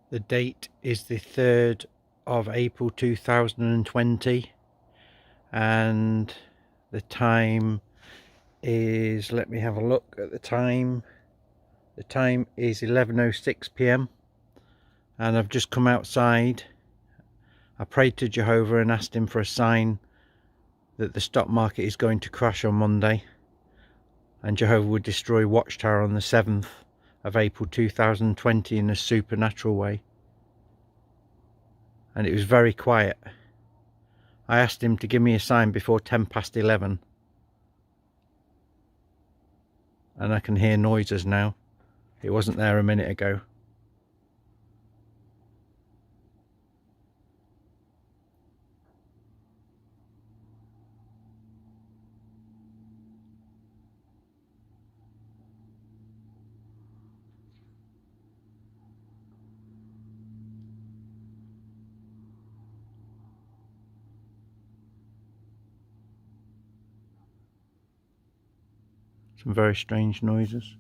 The date is the 3rd of April 2020 and the time is, let me have a look at the time. The time is 11:06 p.m. and I've just come outside. I prayed to Jehovah and asked him for a sign that the stock market is going to crash on Monday and Jehovah would destroy Watchtower on the 7th of April 2020 in a supernatural way. And it was very quiet. I asked him to give me a sign before 11:10 and I can hear noises now. It wasn't there a minute ago. Some very strange noises.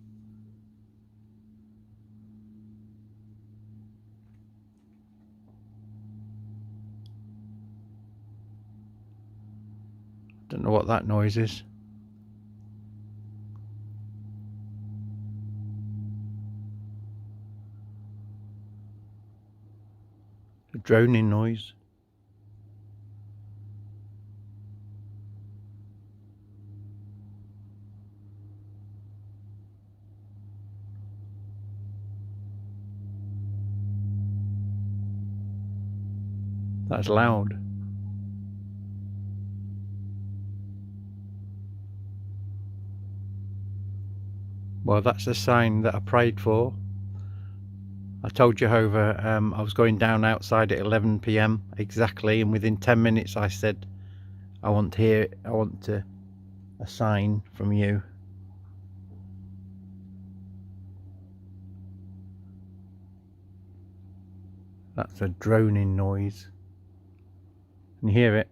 Don't know what that noise is. A droning noise. That's loud. Well, that's the sign that I prayed for. I told Jehovah I was going down outside at 11 p.m. exactly, and within 10 minutes I said, I want a sign from you. That's a droning noise. Can you hear it?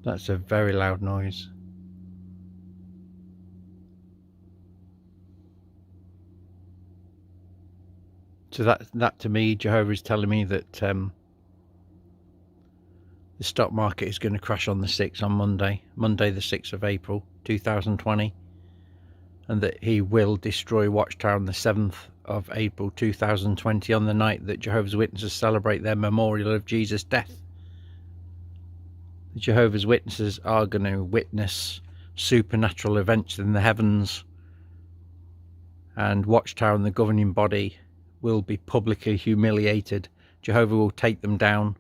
That's a very loud noise. So that to me, Jehovah is telling me that the stock market is going to crash on the 6th, on Monday the 6th of April 2020, and that he will destroy Watchtower on the 7th of April 2020, on the night that Jehovah's Witnesses celebrate their memorial of Jesus' death. The Jehovah's Witnesses are going to witness supernatural events in the heavens, and Watchtower and the governing body will be publicly humiliated. Jehovah will take them down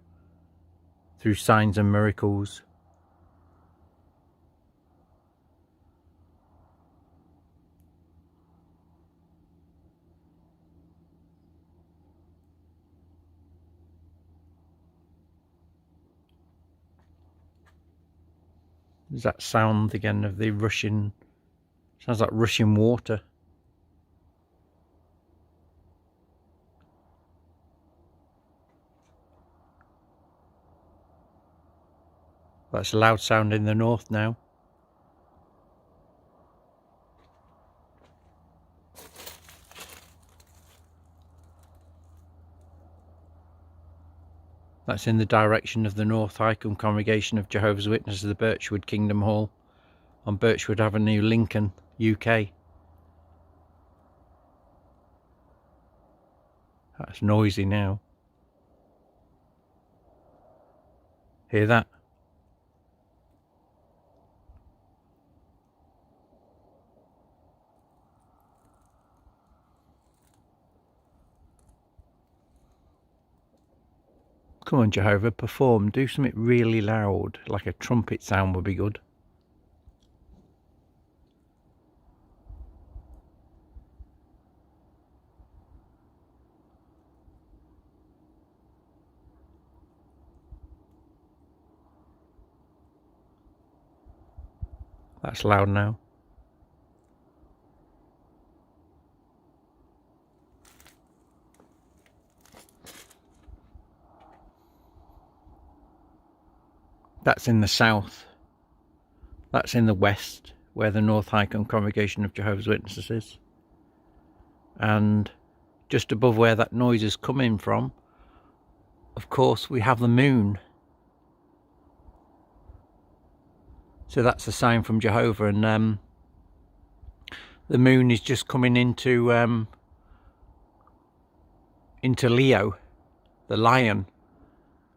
through signs and miracles. There's that sound again of the rushing, sounds like rushing water. That's a loud sound in the north now. That's in the direction of the North Hykeham congregation of Jehovah's Witnesses, the Birchwood Kingdom Hall on Birchwood Avenue, Lincoln, UK. That's noisy now. Hear that? Come on, Jehovah, perform. Do something really loud, like a trumpet sound would be good. That's loud now. That's in the south. That's in the west, where the North Hykeham Congregation of Jehovah's Witnesses is. And just above where that noise is coming from, of course, we have the moon. So that's a sign from Jehovah, and the moon is just coming into Leo, the lion.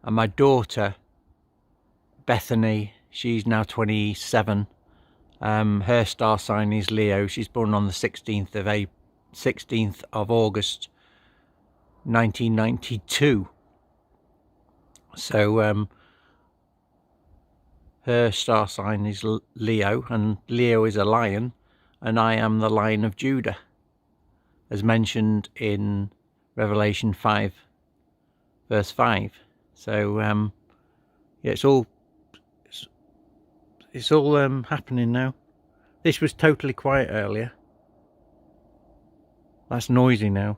And my daughter, Bethany, she's now 27. Her star sign is Leo. She's born on the 16th of August 1992. So her star sign is Leo, and Leo is a lion, and I am the Lion of Judah, as mentioned in Revelation 5 verse 5. So yeah, it's all happening now. This was totally quiet earlier. That's noisy now.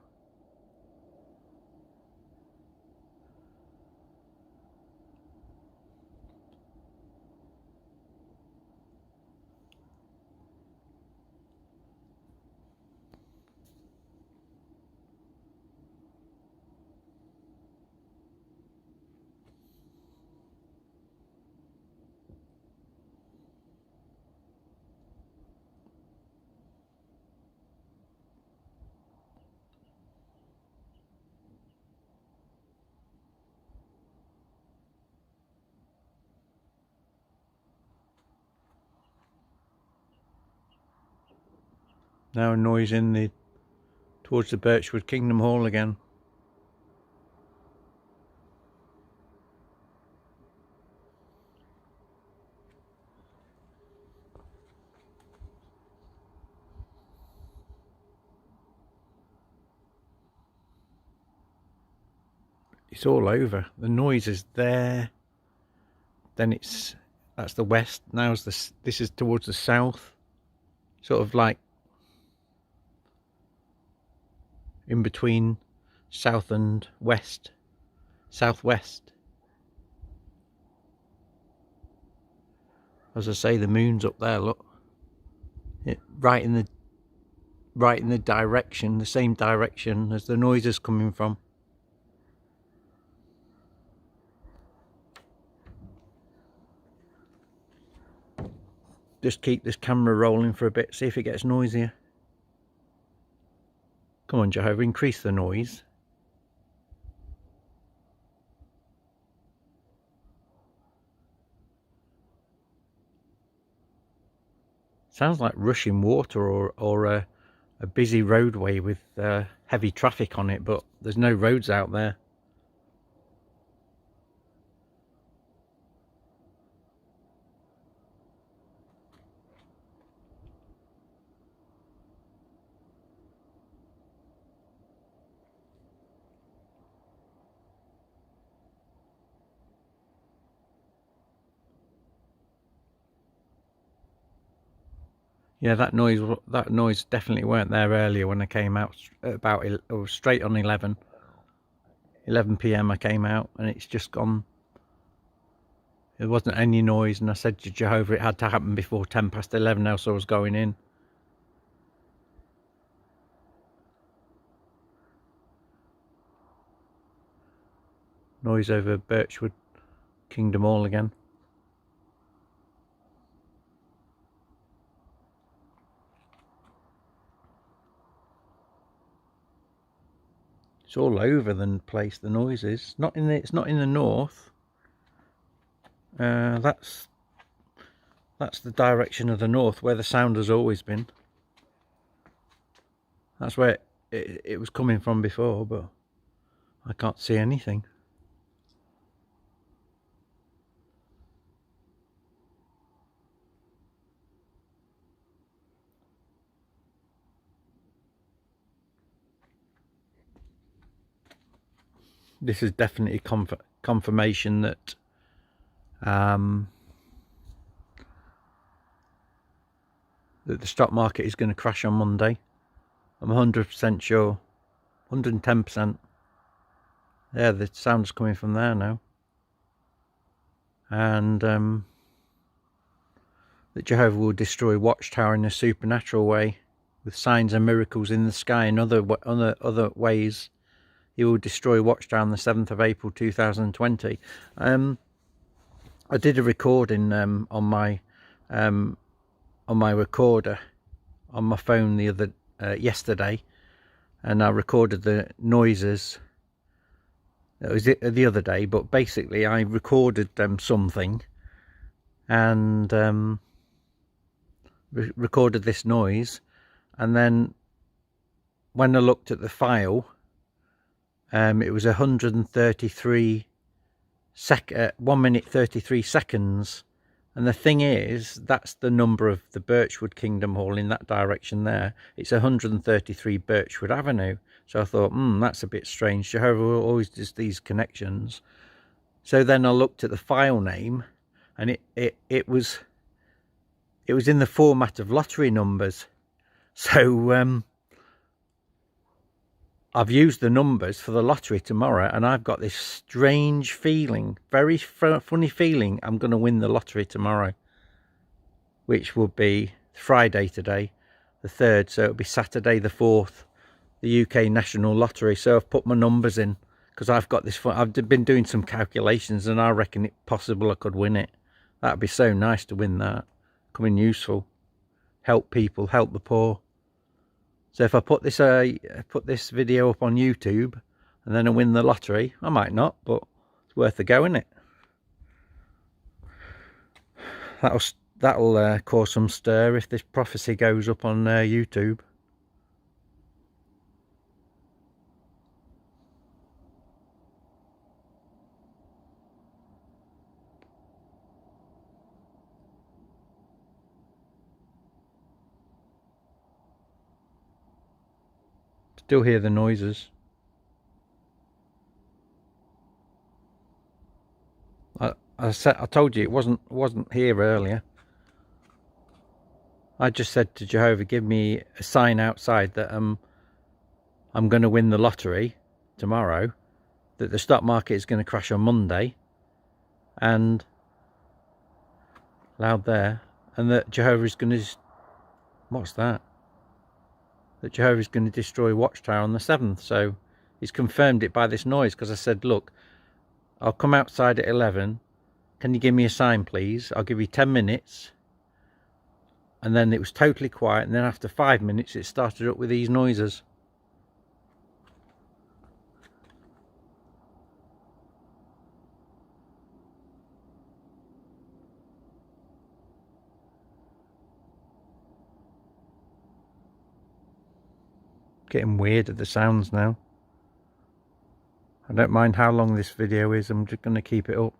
Now a noise towards the Birchwood Kingdom Hall again. It's all over. The noise is there. Then that's the west. Now this is towards the south. Sort of like in between south and west, southwest. As I say, the moon's up there, look. Right in the direction, the same direction as the noise is coming from. Just keep this camera rolling for a bit, see if it gets noisier. Come on, Jehovah, increase the noise. Sounds like rushing water or a busy roadway with heavy traffic on it, but there's no roads out there. Yeah, that noise definitely weren't there earlier when I came out about straight on 11 p.m. I came out, and it's just gone. There wasn't any noise, and I said to Jehovah it had to happen before 10 past 11, else I was going in. Noise over Birchwood Kingdom Hall again. It's all over the place, the noise is. It's not in the north. That's the direction of the north, where the sound has always been. That's where it was coming from before, but I can't see anything. This is definitely confirmation that that the stock market is going to crash on Monday. I'm 100% sure, 110%. Yeah, the sound's coming from there now. And that Jehovah will destroy Watchtower in a supernatural way, with signs and miracles in the sky and other ways. He will destroy Watchtower on the 7th of April 2020. I did a recording on my recorder on my phone yesterday, and I recorded the noises. It was the other day, but basically I recorded something, and recorded this noise, and then when I looked at the file, it was 133 1 minute 33 seconds, and the thing is, that's the number of the Birchwood Kingdom Hall in that direction there. It's 133 Birchwood Avenue. So I thought, that's a bit strange. Jehovah always does these connections. So then I looked at the file name, and it was in the format of lottery numbers. So I've used the numbers for the lottery tomorrow, and I've got this strange feeling, very funny feeling, I'm going to win the lottery tomorrow, which will be Friday today, the 3rd, so it'll be Saturday the 4th, the UK National Lottery. So I've put my numbers in, because I've got this, I've been doing some calculations, and I reckon it's possible I could win it. That'd be so nice to win that, come in useful, help people, help the poor. So if I put this video up on YouTube and then I win the lottery, I might not, but it's worth a go, isn't it? That'll cause some stir if this prophecy goes up on YouTube. Still hear the noises. I told you it wasn't here earlier. I just said to Jehovah, give me a sign outside that I'm going to win the lottery tomorrow, that the stock market is going to crash on Monday, and loud there, and that Jehovah is going to, what's that? That Jehovah is going to destroy Watchtower on the 7th. So he's confirmed it by this noise, because I said, look, I'll come outside at 11. Can you give me a sign, please? I'll give you 10 minutes. And then it was totally quiet. And then after 5 minutes, it started up with these noises. Getting weird at the sounds now. I don't mind how long this video is, I'm just going to keep it up.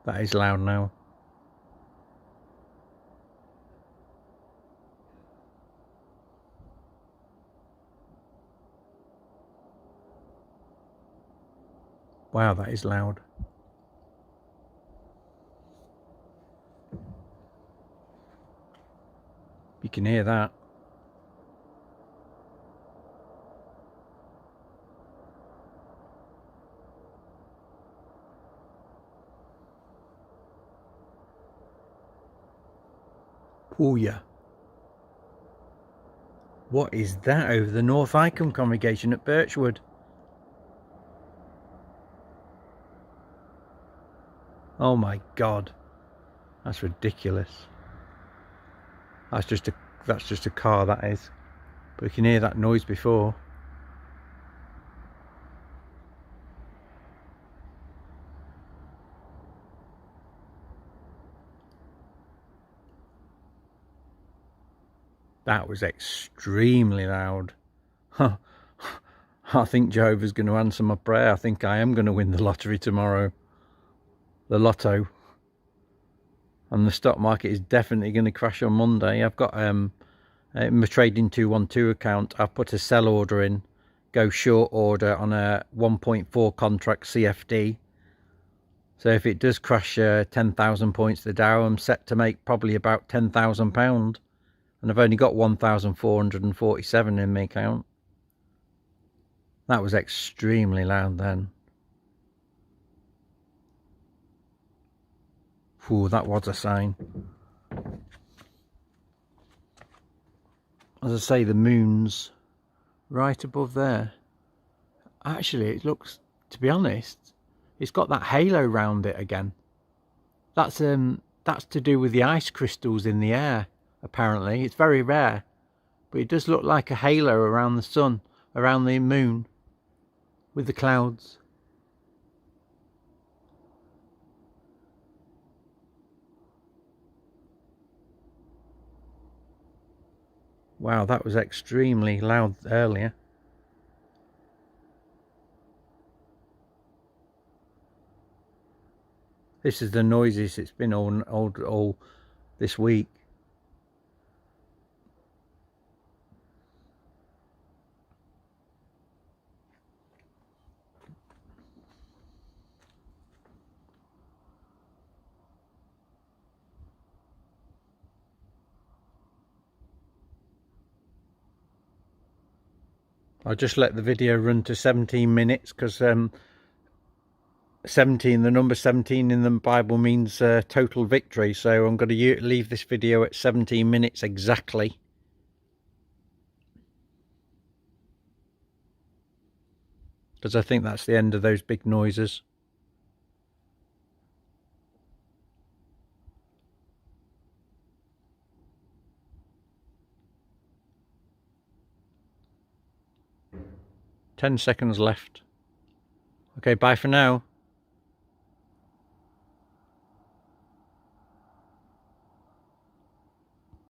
That is loud now. Wow, that is loud. You can hear that. Oh yeah. What is that over the North Hykeham congregation at Birchwood? Oh my God, that's ridiculous. That's just a car, that is. But you can hear that noise before. That was extremely loud. I think Jehovah's going to answer my prayer. I think I am going to win the lottery tomorrow. The lotto. And the stock market is definitely going to crash on Monday. I've got in my Trading 212 account, I've put a sell order in, go short order on a 1.4 contract CFD. So if it does crash 10,000 points the Dow, I'm set to make probably about £10,000. And I've only got 1,447 in my account. That was extremely loud then. Ooh, that was a sign. As I say, the moon's right above there. Actually, it looks, to be honest, it's got that halo round it again. That's to do with the ice crystals in the air, apparently. It's very rare, but it does look like a halo around the sun, around the moon, with the clouds. Wow, that was extremely loud earlier. This is the noisiest it's been all this week. I'll just let the video run to 17 minutes because 17, the number 17 in the Bible means total victory. So I'm going to leave this video at 17 minutes exactly. Because I think that's the end of those big noises. Ten seconds left. Okay, bye for now.